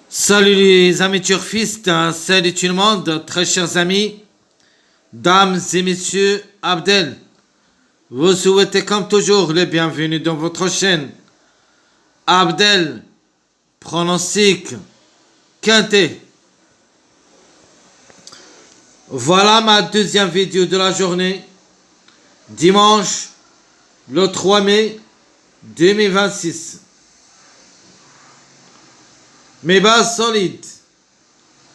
Salut les amis turfistes, salut tout le monde, très chers amis, dames et messieurs, Abdel, vous souhaitez comme toujours le bienvenu dans votre chaîne. Abdel, pronostic, quintet. Voilà ma deuxième vidéo de la journée, dimanche, le 3 mai 2026. Mes bases solides,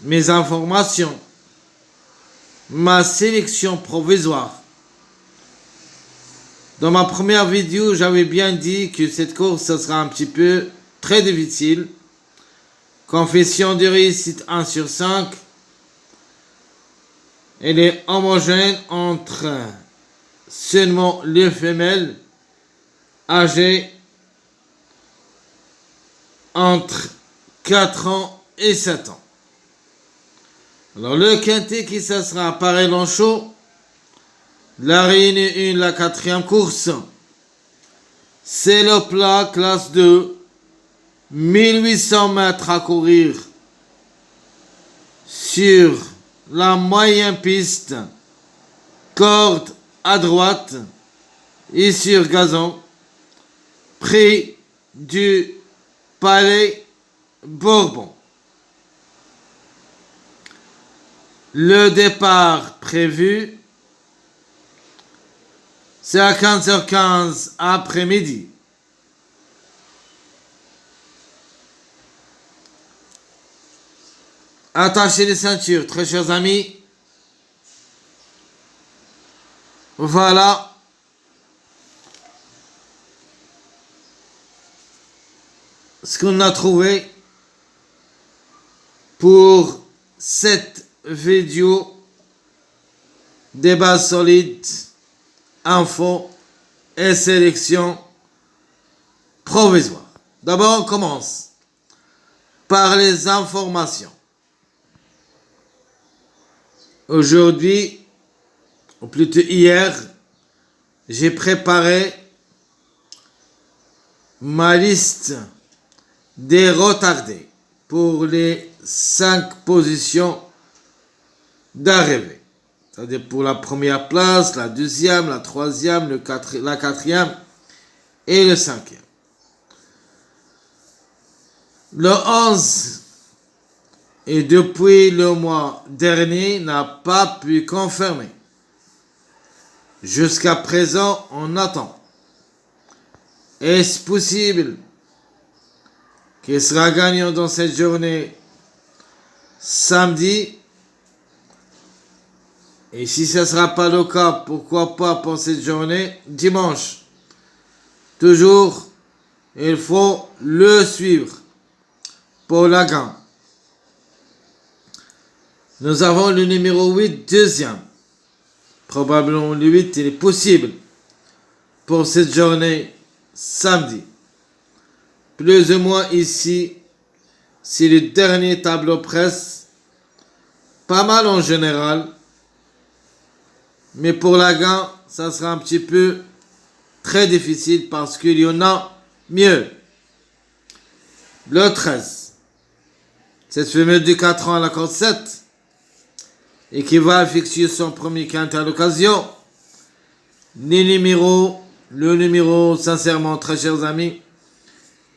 mes informations, ma sélection provisoire. Dans ma première vidéo, j'avais bien dit que cette course ce sera un petit peu très difficile. Confession de réussite 1 sur 5. Elle est homogène entre seulement les femelles âgées entre 4 ans et 7 ans. Alors le quintet qui ça sera à Paray-Lanchot, la Réunion 1, la quatrième course, c'est le plat classe 2, 1800 mètres à courir sur la moyenne piste, corde à droite et sur gazon, prix du Palais Bourbon. Le départ prévu, c'est à 15h15 après-midi. Attachez les ceintures, très chers amis. Voilà. Ce qu'on a trouvé pour cette vidéo des bases solides, infos et sélection provisoire. D'abord, on commence par les informations. Aujourd'hui, ou plutôt hier, j'ai préparé ma liste des retardés pour les 5 positions d'arrivée. C'est-à-dire pour la première place, la deuxième, la troisième, la quatrième et le cinquième. Le 11, et depuis le mois dernier, n'a pas pu confirmer. Jusqu'à présent, on attend. Est-ce possible qu'il sera gagnant dans cette journée samedi? Et si ce ne sera pas le cas, pourquoi pas pour cette journée dimanche? Toujours, il faut le suivre pour la gagne. Nous avons le numéro 8, deuxième. Probablement le 8, il est possible pour cette journée samedi. Plus ou moins ici, c'est le dernier tableau presse. Pas mal en général. Mais pour la gagne, ça sera un petit peu très difficile parce qu'il y en a mieux. Le 13. Cette femelle de 4 ans à la corde 7 et qui va effectuer son premier quintet à l'occasion. Le numéro, sincèrement, très chers amis,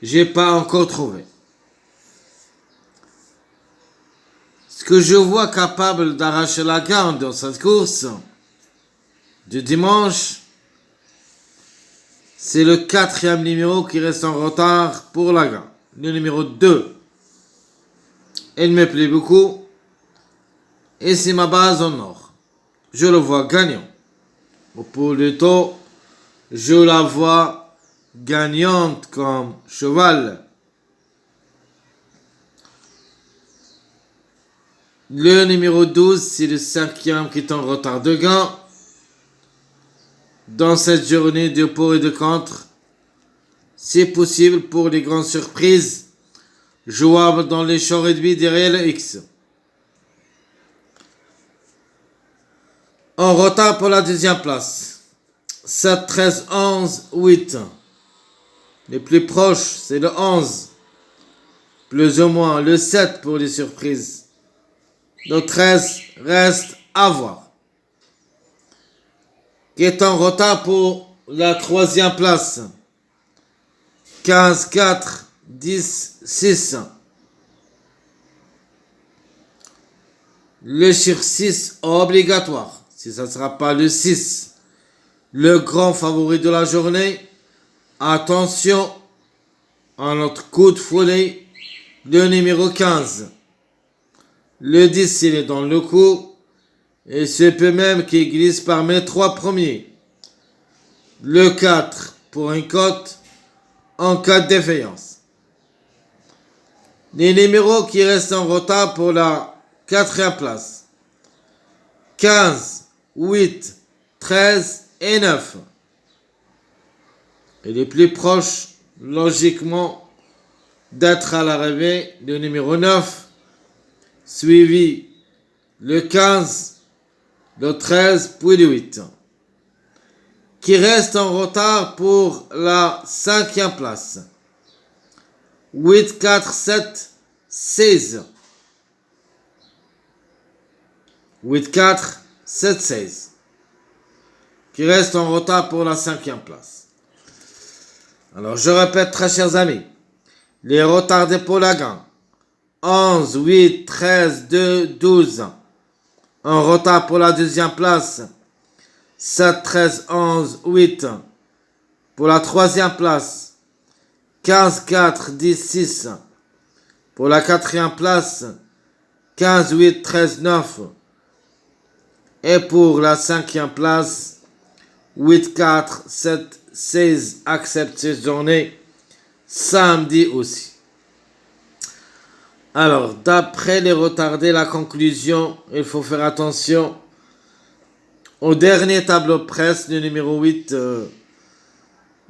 j'ai pas encore trouvé. Ce que je vois capable d'arracher la gagne dans cette course du dimanche, c'est le 4e numéro qui reste en retard pour la gagne. Le numéro 2. Il me plaît beaucoup. Et c'est ma base en or. Je le vois gagnant. Ou plutôt, je la vois gagnante comme cheval. Le numéro 12, c'est le 5e qui est en retard de gain. Dans cette journée de pour et de contre, c'est possible pour les grandes surprises jouables dans les champs réduits derrière le X. En retard pour la deuxième place. 7, 13, 11, 8. Les plus proches, c'est le 11. plus ou moins le 7 pour les surprises. Le 13 reste à voir. Qui est en retard pour la troisième place. 15, 4, 10, 6. Le chiffre 6 obligatoire. Si ça ne sera pas le 6, le grand favori de la journée, attention à notre coup de folie, le numéro 15. Le 10, il est dans le coup, et c'est peut même qu'il glisse parmi les 3 premiers. Le 4 pour une cote en cas de défaillance. Les numéros qui restent en retard pour la 4e place. 15, 8, 13 et 9. Et les plus proches, logiquement, d'être à l'arrivée, le numéro 9, suivi le 15, le 13, puis le 8. Qui reste en retard pour la 5e place. 8, 4, 7, 16. 8, 4, 7, 16. Qui reste en retard pour la 5e place. Alors, je répète, très chers amis, les retardés pour la gagne. 11, 8, 13, 2, 12. En retard pour la 2e place. 7, 13, 11, 8. Pour la 3e place. 15, 4, 10, 6. Pour la 4e place. 15, 8, 13, 9. Et pour la 5e place. 8, 4, 7, 16. Accepte cette journée. Samedi aussi. Alors, d'après les retardés, la conclusion, il faut faire attention au dernier tableau de presse, le numéro 8,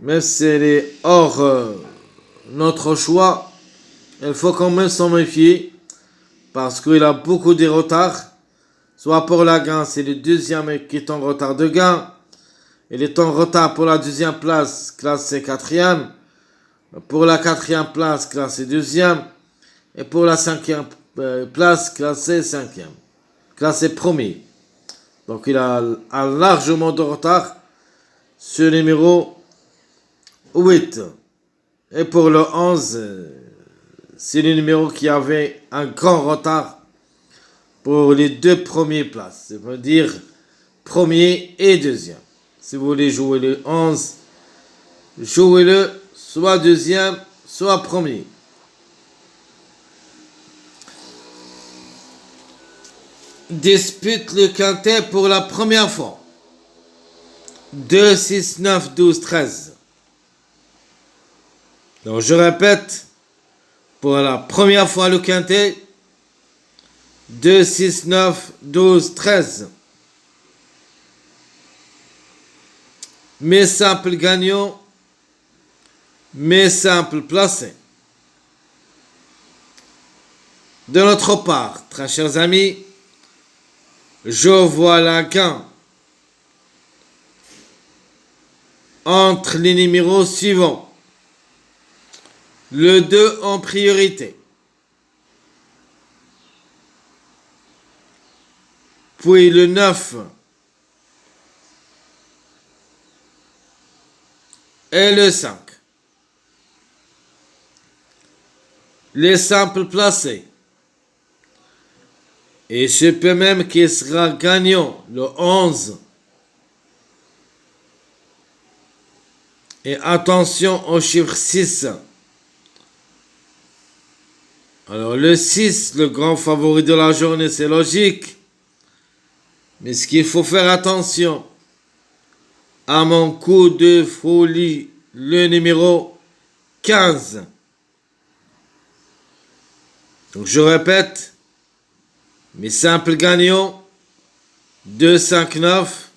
même si elle est hors notre choix, il faut quand même s'en méfier, parce qu'il a beaucoup de retards, soit pour la gain, c'est le 2e qui est en retard de gain, il est en retard pour la 2e place, classé 4e, pour la 4e place, classé 2e, et pour la 5e place, classé 5e, classé 1er. Donc il a largement de retard, ce numéro 8. Et pour le 11, c'est le numéro qui avait un grand retard pour les 2 premières places. C'est-à-dire premier et 2e. Si vous voulez jouer le 11, jouez-le soit 2e, soit 1er. Dispute le quintet pour la première fois. 2, 6, 9, 12, 13. Donc je répète, pour la première fois le quintet, 2, 6, 9, 12, 13. Mes simples gagnants, mes simples placés. De notre part, très chers amis, je vois la gain entre les numéros suivants. Le 2 en priorité. Puis le 9. Et le 5. Les simples placés. Et je peux même qu'il sera gagnant le 11. Et attention au chiffre 6. Alors le 6, le grand favori de la journée, c'est logique. Mais ce qu'il faut faire attention, à mon coup de folie, le numéro 15. Donc je répète, mes simples gagnants, 2, 5, 9.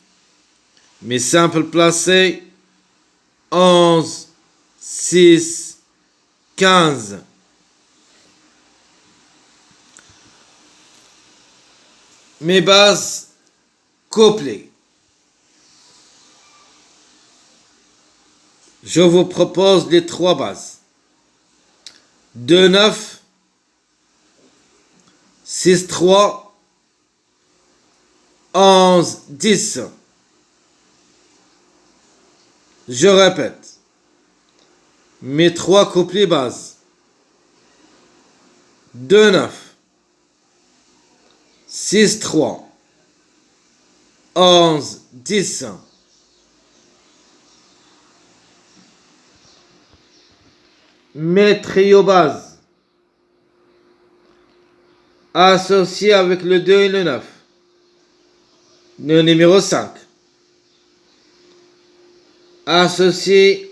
Mes simples placés, 11, 6, 15. Mes bases couplées. Je vous propose les 3 bases. 2, 9, 6, 3, 11, 10. Je répète. Mes 3 couplets bases. 2, 9. 6, 3. 11, 10. Mes trios bases. Associés avec le 2 et le 9. Le numéro 5. Associé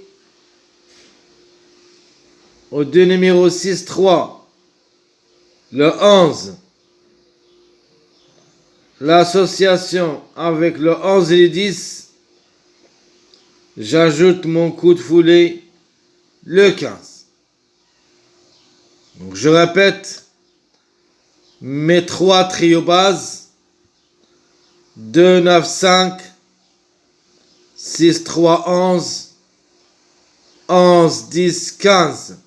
au 2 numéro 6, 3. Le 11. L'association avec le 11 et le 10. J'ajoute mon coup de foulée, le 15. Donc je répète mes 3 trios bases. 2, 9, 5. 6, 3, 11. 11, 10, 15.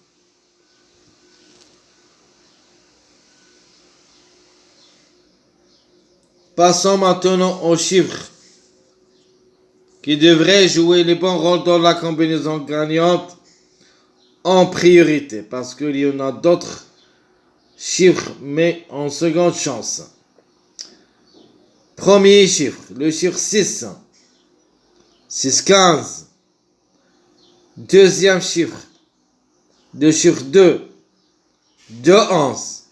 Passons maintenant aux chiffres qui devraient jouer le bon rôle dans la combinaison gagnante en priorité, parce qu'il y en a d'autres chiffres, mais en seconde chance. Premier chiffre, le chiffre 6. 6, 15. Deuxième chiffre, le chiffre 2. 2, 11.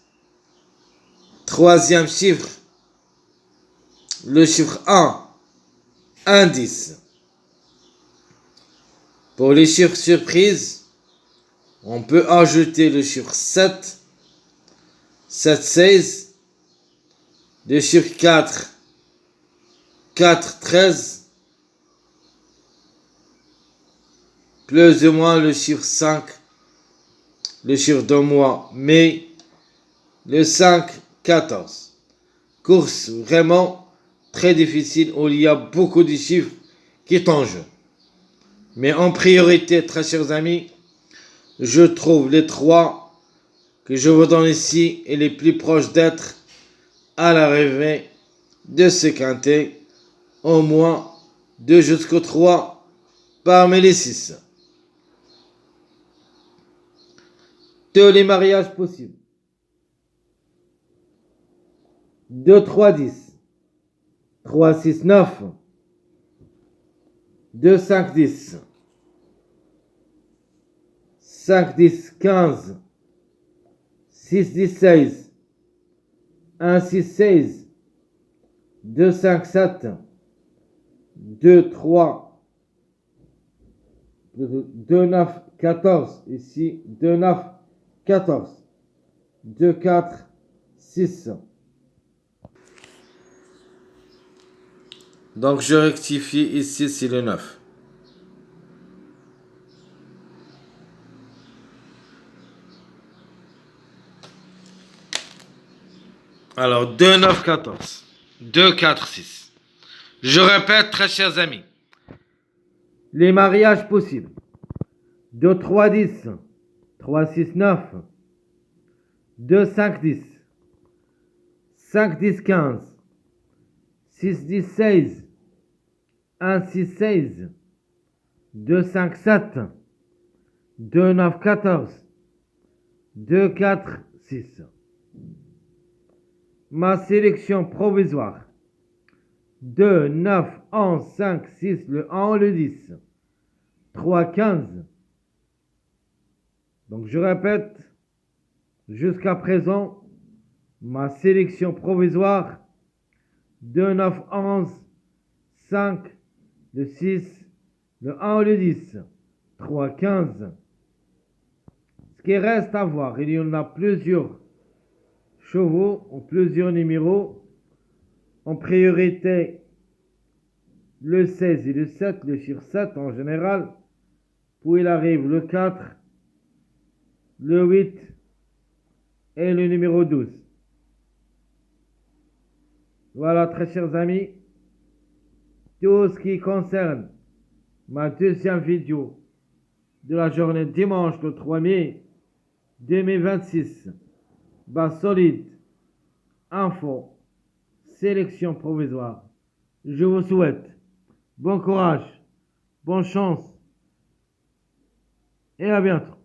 Troisième chiffre, le chiffre 1. 1, 10. Pour les chiffres surprises, on peut ajouter le chiffre 7. 7, 16. Le chiffre 4. 4, 13. Plus ou moins le chiffre 5. Le chiffre de mois, mai. Le 5, 14. Course vraiment très difficile où il y a beaucoup de chiffres qui est en jeu. Mais en priorité, très chers amis, je trouve les 3 que je vous donne ici et les plus proches d'être à l'arrivée de ce quintet, au moins 2 jusqu'au 3 parmi les 6. Tous les mariages possibles. 2, 3, 10. 3, 6, 9. 2, 5, 10. 5, 10, 15. 6, 10, 16. 1, 6, 16. 2, 5, 7. 2, 3. 2, 9, 14. Ici, 2, 9, 14. 2, 4, 6. Donc je rectifie ici, c'est le 9. Alors 2, 9, 14. 2, 4, 6. Je répète, très chers amis. Les mariages possibles. 2, 3, 10. 3, 6, 9. 2, 5, 10. 5, 10, 15. 6, 10, 16. 1, 6, 16. 2, 5, 7. 2, 9, 14. 2, 4, 6. Ma sélection provisoire. 2, 9, 11, 5, 6, le 1, le 10. 3, 15. Donc je répète, jusqu'à présent, ma sélection provisoire. 2, 9, 11, 5, le 6, le 1, le 10. 3, 15. Ce qui reste à voir, il y en a plusieurs chevaux ou plusieurs numéros. En priorité, le 16 et le 7, le chiffre 7 en général. Puis il arrive le 4, le 8 et le numéro 12. Voilà, très chers amis, tout ce qui concerne ma deuxième vidéo de la journée dimanche le 3 mai 2026. Bas solide, info, sélection provisoire. Je vous souhaite bon courage, bonne chance et à bientôt.